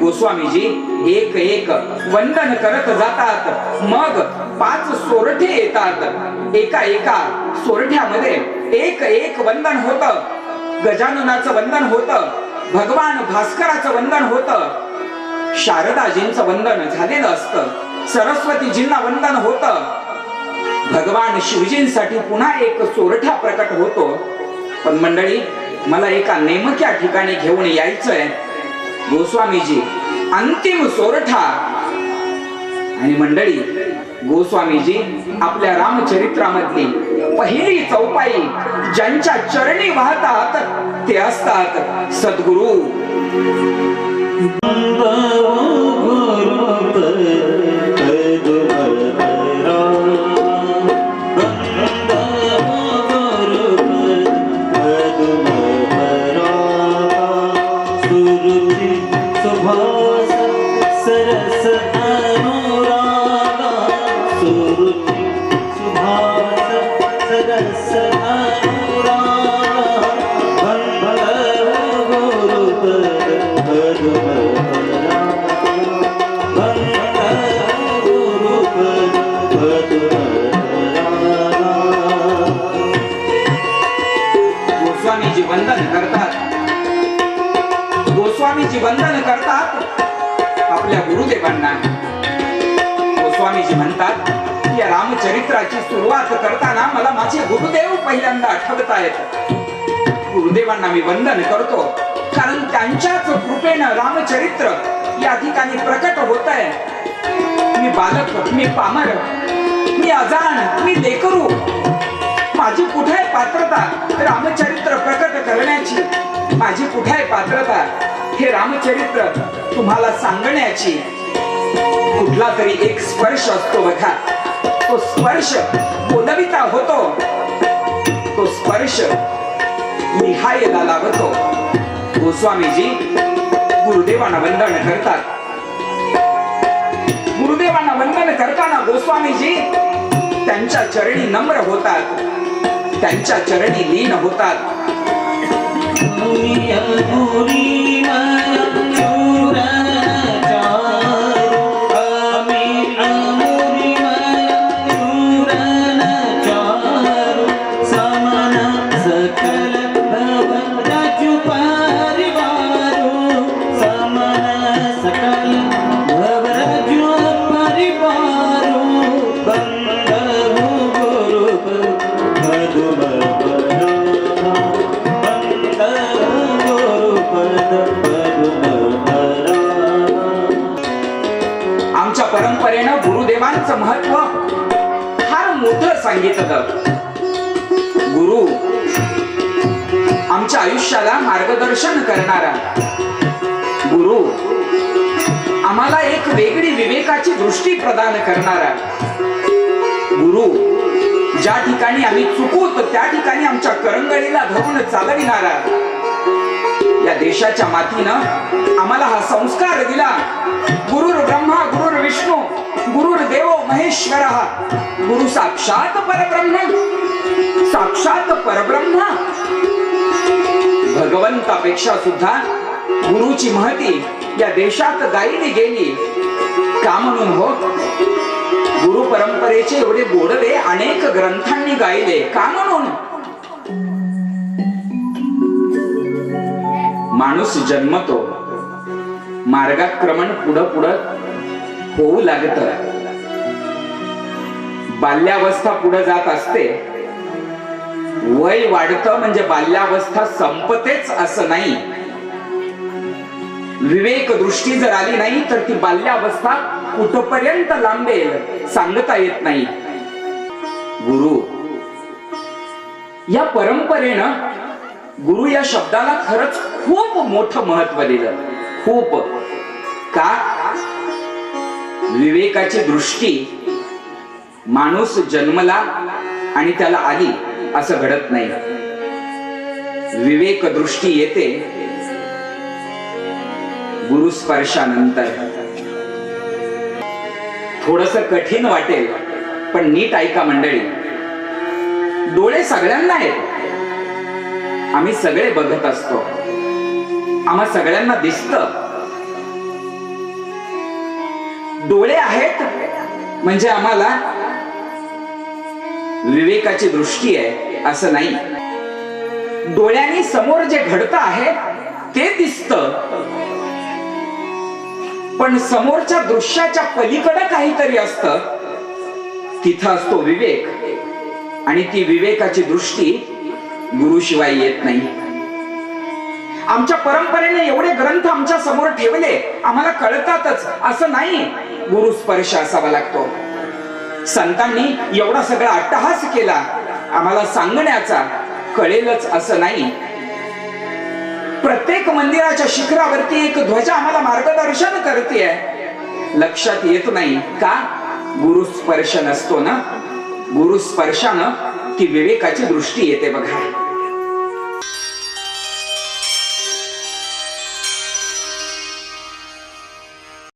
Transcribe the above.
गोस्वामीजी एक एक वंदन करत जातात. मग 5 सोरठे येतात. एका एका सोरठ्यामध्ये एक एक वंदन होतं. गजाननाचं वंदन होतं, भगवान भास्कराचं वंदन होतं, शारदाजींचं वंदन झालेलं असतं, सरस्वतीजींना वंदन होतं, भगवान शिवजींसाठी पुन्हा एक सोरठा प्रकट होतो. पण मंडळी, मला एका नेमक्या ठिकाणी घेऊन यायचंय. गोस्वामीजी अंतिम सोरठा. आणि मंडळी, गोस्वामीजी आपल्या रामचरित्रामधली पहिली चौपाई ज्यांच्या चरणी वाहतात ते असतात सद्गुरु. गोस्वामीजी वंदन करतात आपल्या गुरुदेवांना. गोस्वामीजी म्हणतात की या रामचरित्राची सुरुवात करताना मला माझे गुरुदेव पहिल्यांदा आठवतायत. गुरुदेवांना मी वंदन करतो कारण त्यांच्याच कृपेनं रामचरित्र या ठिकाणी प्रकट होत आहे. मी बालक, मी पामर, मी अजाण, मी लेकरू, माझी कुठे आहे पात्रता रामचरित्र प्रकट करण्याची? माझी कुठे आहे पात्रता हे रामचरित्र तुम्हाला सांगण्याची? कुठला तरी एक स्पर्श असतो बघा, तो स्पर्श बोलविता होतो, तो स्पर्श लिहायला लावतो. गोस्वामीजी गुरुदेवांना वंदन करतात. गुरुदेवांना वंदन करताना गोस्वामीजी त्यांच्या चरणी नम्र होतात, त्यांच्या चरणी लीन होतात. परंपरेनं गुरुदेवांचं महत्व फार मोठं सांगितलं. गुरु आमच्या आयुष्याला मार्गदर्शन करणारा, गुरु आम्हाला एक वेगळी विवेकाची दृष्टी प्रदान करणारा, गुरु ज्या ठिकाणी आम्ही चुकूत त्या ठिकाणी आमच्या करंगळीला धरून चालविणारा, या देशाच्या मातीनं आम्हाला हा संस्कार दिला. गुरुर ब्रह्मा गुरुर विष्णू गुरुर देवो महेश्वरः, गुरु साक्षात परब्रह्म, साक्षात परब्रह्म. भगवंतापेक्षा सुद्धा गुरुची महती या देशात गायली गेली. का म्हणून हो? गुरु परंपरेचे एवढे गोडवे अनेक ग्रंथांनी गायले. का म्हणून? माणूस जन्मतो, मार्गाक्रमण पुढं पुढं होऊ लागत, बाल्यावस्था पुढे जात असते. वय वाढतं म्हणजे बाल्यावस्था संपतेच असं नाही. विवेक दृष्टी जर आली नाही तर ती बाल्यावस्था कुठपर्यंत लांबेल सांगता येत नाही. गुरु या परंपरेनं गुरु या शब्दाला खरंच खूप मोठं महत्व दिलं. खूप. का? विवेकाची दृष्टी माणूस जन्मला आणि त्याला आली असं घडत नाही. विवेक दृष्टी येते गुरु स्पर्शानंतर. थोडस कठीण वाटेल पण नीट ऐका मंडळी. डोळे सगळ्यांना आहेत, आम्ही सगळे बघत असतो, आम्हा सगळ्यांना दिसतं. डोळे आहेत म्हणजे आम्हाला विवेकाची दृष्टी आहे असं नाही. डोळ्यांनी समोर जे घडतं आहे ते दिसतं, पण समोरच्या दृश्याच्या पलीकडे काहीतरी असतं, तिथं असतो विवेक. आणि ती विवेकाची दृष्टी गुरुशिवाय येत नाही. आमच्या परंपरेने एवढे ग्रंथ आमच्या समोर ठेवले, आम्हाला कळतातच असं नाही, गुरुस्पर्श असावा लागतो. संतांनी एवढा सगळा अट्टहास केला आम्हाला सांगण्याचा, कळेलच असं नाही. प्रत्येक मंदिराच्या शिखरावरती एक ध्वजा आम्हाला मार्गदर्शन करते, लक्षात येत नाही का? गुरुस्पर्श नसतो ना. गुरुस्पर्शानं ती विवेकाची दृष्टी येते बघा.